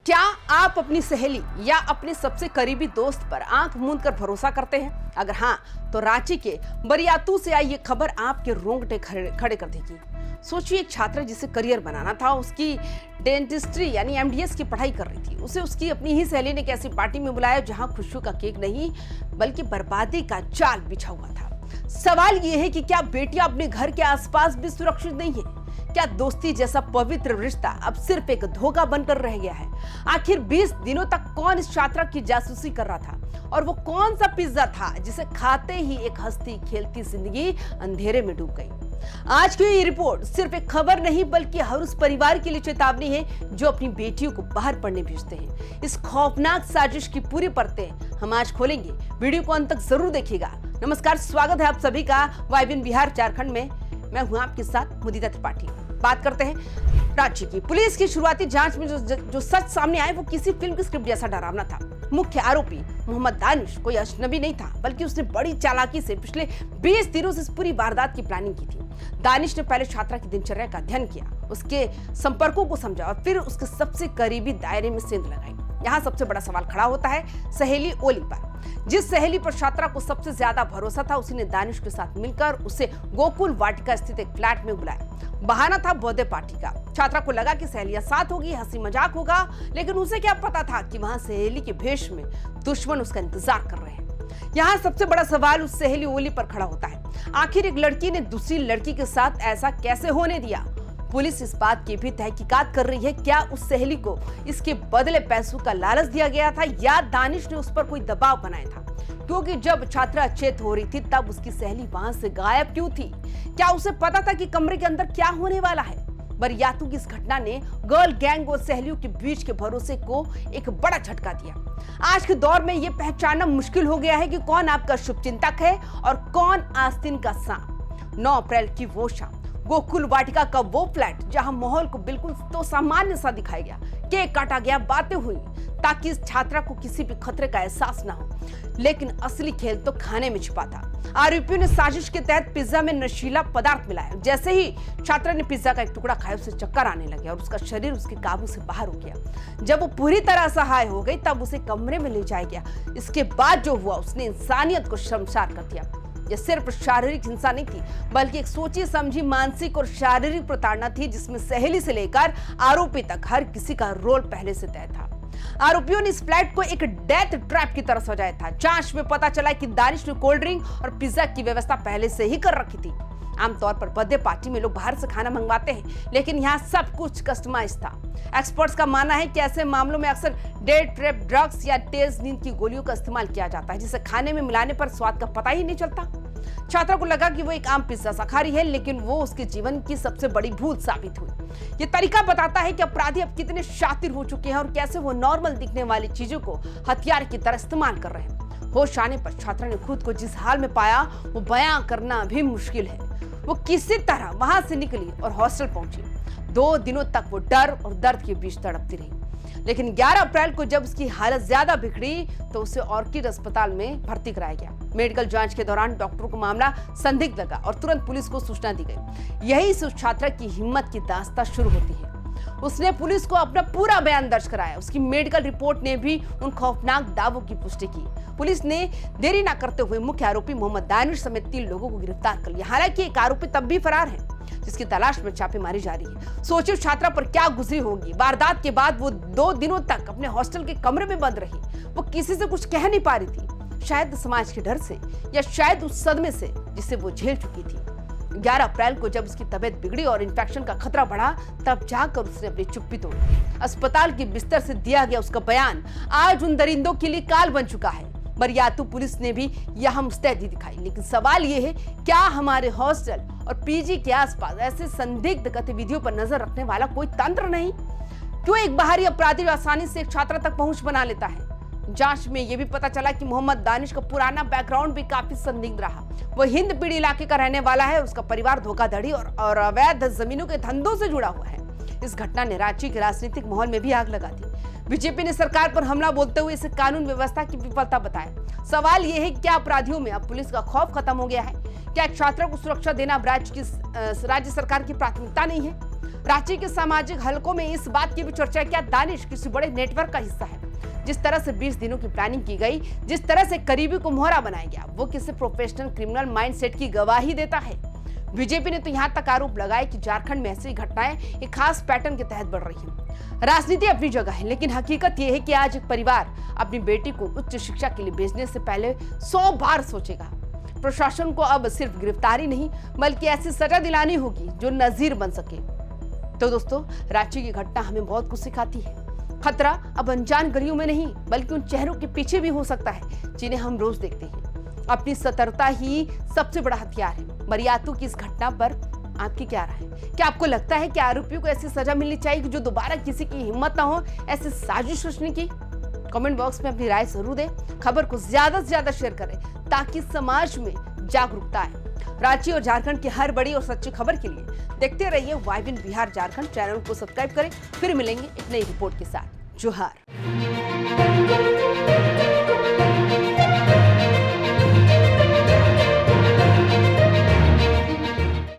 क्या आप अपनी सहेली या अपने सबसे करीबी दोस्त पर आंख मूंद कर भरोसा करते हैं? अगर हाँ, तो रांची के बरियातू से आई ये खबर आपके रोंगटे खड़े कर देगी। सोचिए, एक छात्रा जिसे करियर बनाना था, उसकी डेंटिस्ट्री यानी एमडीएस की पढ़ाई कर रही थी, उसे उसकी अपनी ही सहेली ने एक ऐसी पार्टी में बुलाया जहां खुशियों का केक नहीं बल्कि बर्बादी का जाल बिछा हुआ था। सवाल ये है कि क्या बेटियां अपने घर के आसपास भी सुरक्षित नहीं है? क्या दोस्ती जैसा पवित्र रिश्ता अब सिर्फ एक धोखा बनकर रह गया है? आखिर 20 दिनों तक कौन इस छात्रा की जासूसी कर रहा था, और वो कौन सा पिज्जा था जिसे खाते ही एक हंसती खेलती जिंदगी अंधेरे में डूब गई? आज की ये रिपोर्ट सिर्फ एक खबर नहीं बल्कि हर उस परिवार के लिए चेतावनी है जो अपनी बेटियों को बाहर पढ़ने भेजते हैं। इस खौफनाक साजिश की पूरी परतें हम आज खोलेंगे। वीडियो को अंत तक जरूर देखिएगा। नमस्कार, स्वागत है आप सभी का वाइबिन बिहार झारखंड में। मैं हूं आपके साथ मुदिता त्रिपाठी। बात करते हैं राज्य की। पुलिस की शुरुआती जांच में जो सच सामने आए वो किसी फिल्म की स्क्रिप्ट जैसा डरावना था। मुख्य आरोपी मोहम्मद दानिश कोई अजनबी नहीं था, बल्कि उसने बड़ी चालाकी से पिछले 20 दिनों से इस पूरी वारदात की प्लानिंग की थी। दानिश ने पहले छात्रा की दिनचर्या का अध्ययन किया, उसके संपर्कों को समझा और फिर उसके सबसे करीबी दायरे में सेंध लगाई। यहाँ सबसे बड़ा सवाल खड़ा होता है सहेली ओली पर। जिस सहेली पर छात्रा को सबसे ज्यादा भरोसा था, उसी ने दानिश के साथ मिलकर उसे गोकुल वाटिका स्थित एक फ्लैट में बुलाया। बहाना था बर्थडे पार्टी का। छात्रा को लगा कि सहेलियां साथ होगी, हंसी मजाक होगा, लेकिन उसे क्या पता था कि वहां सहेली के भेष में दुश्मन उसका इंतजार कर रहे हैं। यहाँ सबसे बड़ा सवाल उस सहेली ओली पर खड़ा होता है। आखिर एक लड़की ने दूसरी लड़की के साथ ऐसा कैसे होने दिया? पुलिस इस बात की भी तहकीकात कर रही है। क्या उस सहेली को इसके बदले पैसों का लालच दिया गया था या दानिश ने उस पर कोई दबाव बनाया था? क्योंकि जब छात्रा अचेत हो रही थी तब उसकी सहेली वहां से गायब क्यों थी? क्या उसे पता था कि कमरे के अंदर क्या होने वाला है? बरियातू की इस घटना ने गर्ल गैंग और सहेलियों के बीच के भरोसे को एक बड़ा झटका दिया। आज के दौर में यह पहचानना मुश्किल हो गया है कि कौन आपका शुभचिंतक है और कौन आस्तीन का सांप। 9 अप्रैल की वो शाम गोकुल वाटिका का वो फ्लैट जहां माहौल को बिल्कुल तो सामान्य सा दिखाया गया, केक काटा गया, बातें हुई ताकि इस छात्रा को किसी भी खतरे का एहसास ना हो, लेकिन असली खेल तो खाने में छिपा था। आरोपियों ने साजिश के तहत पिज्जा में नशीला पदार्थ मिलाया। जैसे ही छात्रा ने पिज्जा का एक टुकड़ा खाया, उसे चक्कर आने लगे और उसका शरीर उसके काबू से बाहर हो गया। जब वो पूरी तरह असहाय हो गई तब उसे कमरे में ले जाया गया। इसके बाद जो हुआ, उसने इंसानियत को शर्मसार कर दिया। यह सिर्फ शारीरिक हिंसा नहीं थी, बल्कि एक सोची समझी मानसिक और शारीरिक प्रताड़ना थी, जिसमें सहेली से लेकर आरोपी तक हर किसी का रोल पहले से तय था। आरोपियों ने इस फ्लैट को एक डेथ ट्रैप की तरह सजाया था। जांच में पता चला कि दानिश ने कोल्ड ड्रिंक और पिज्जा की व्यवस्था पहले से ही कर रखी थी। आमतौर पर बर्थडे पार्टी में लोग बाहर से खाना मंगवाते हैं, लेकिन यहाँ सब कुछ कस्टमाइज था। एक्सपर्ट्स का मानना है कि ऐसे मामलों में अक्सर डेथ ट्रैप ड्रग्स या तेज नींद की गोलियों का इस्तेमाल किया जाता है, जिसे खाने में मिलाने पर स्वाद का पता ही नहीं चलता। छात्रा को लगा कि वो एक आम पिज्जा सा खा रही है, लेकिन वो उसके जीवन की सबसे बड़ी भूल साबित हुई। ये तरीका बताता है कि अपराधी अब कितने शातिर हो चुके हैं और कैसे वो नॉर्मल दिखने वाली चीजों को हथियार की तरह इस्तेमाल कर रहे हैं। होश आने पर छात्रा ने खुद को जिस हाल में पाया वो बयां करना भी मुश्किल है। वो किसी तरह वहां से निकली और हॉस्टल पहुंची। 2 दिनों तक वो डर और दर्द के बीच तड़पती रही, लेकिन 11 अप्रैल को जब उसकी हालत ज्यादा बिगड़ी तो उसे ऑर्किड अस्पताल में भर्ती कराया गया। मेडिकल जांच के दौरान डॉक्टरों को मामला संदिग्ध लगा और तुरंत पुलिस को सूचना दी गई। यही से उस छात्रा की हिम्मत की दास्तां शुरू होती है। उसने पुलिस को अपना पूरा बयान दर्ज कराया। उसकी मेडिकल रिपोर्ट ने भी उन खौफनाक दावों की पुष्टि की। पुलिस ने देरी न करते हुए मुख्य आरोपी मोहम्मद दानिश समेत 3 लोगों को गिरफ्तार कर लिया। हालांकि एक आरोपी तब भी फरार है, जिसकी तलाश में छापेमारी जारी है। सोचिए छात्रा पर क्या गुजरी होगी। वारदात के बाद वो 2 दिनों तक अपने हॉस्टल के कमरे में बंद रही। वो किसी से कुछ कह नहीं पा रही थी, शायद समाज के डर से या शायद उस सदमे से जिसे वो झेल चुकी थी। 11 अप्रैल को जब उसकी तबीयत बिगड़ी और इन्फेक्शन का खतरा बढ़ा, तब जाकर उसने अपनी चुप्पी तोड़ी। अस्पताल के बिस्तर से दिया गया उसका बयान आज उन दरिंदों के लिए काल बन चुका है। बरियातू पुलिस ने भी यह मुस्तैदी दिखाई, लेकिन सवाल यह है, क्या हमारे हॉस्टल और पीजी के आसपास ऐसे संदिग्ध गतिविधियों पर नजर रखने वाला कोई तंत्र नहीं? क्यों एक बाहरी अपराधी आसानी से एक छात्रा तक पहुंच बना लेता है? जांच में यह भी पता चला कि मोहम्मद दानिश का पुराना बैकग्राउंड भी काफी संदिग्ध रहा। वो हिंद पीढ़ी इलाके का रहने वाला है। उसका परिवार धोखाधड़ी और अवैध जमीनों के धंधों से जुड़ा हुआ है। इस घटना ने रांची के राजनीतिक माहौल में भी आग लगा दी। बीजेपी ने सरकार पर हमला बोलते हुए इसे कानून व्यवस्था की विफलता बताया। सवाल यह है कि क्या अपराधियों में अब पुलिस का खौफ खत्म हो गया है? क्या छात्रा को सुरक्षा देना अब राज्य सरकार की प्राथमिकता नहीं है? रांची के सामाजिक हलकों में इस बात की भी चर्चा है क्या दानिश किसी बड़े नेटवर्क का हिस्सा है। जिस तरह से 20 दिनों की प्लानिंग की गई, जिस तरह से करीबी को मोहरा बनाया गया, वो किसी प्रोफेशनल क्रिमिनल माइंडसेट की गवाही देता है। बीजेपी ने तो यहां तक आरोप लगाया कि झारखंड में ऐसी घटनाएं एक खास पैटर्न के तहत बढ़ रही हैं। राजनीति अपनी जगह है, लेकिन हकीकत यह है कि आज एक परिवार अपनी बेटी को उच्च शिक्षा के लिए भेजने से पहले 100 बार सोचेगा। प्रशासन को अब सिर्फ गिरफ्तारी नहीं बल्कि ऐसी सजा दिलानी होगी जो नजीर बन सके। तो दोस्तों, रांची की घटना हमें बहुत कुछ सिखाती है। खतरा अब अनजान गलियों में नहीं बल्कि उन चेहरों के पीछे भी हो सकता है जिन्हें हम रोज देखते हैं। अपनी सतर्कता ही सबसे बड़ा हथियार है। बरियातू की इस घटना पर आपकी क्या राय है? क्या आपको लगता है कि आरोपियों को ऐसी सजा मिलनी चाहिए कि जो दोबारा किसी की हिम्मत ना हो ऐसी साजिश रचने की? कमेंट बॉक्स में अपनी राय जरूर दें। खबर को ज्यादा से ज्यादा शेयर करें ताकि समाज में जागरूकता आए। रांची और झारखंड की हर बड़ी और सच्ची खबर के लिए देखते रहिए वाइबिन बिहार झारखंड। चैनल को सब्सक्राइब करें। फिर मिलेंगे एक नई रिपोर्ट के साथ। जोहार।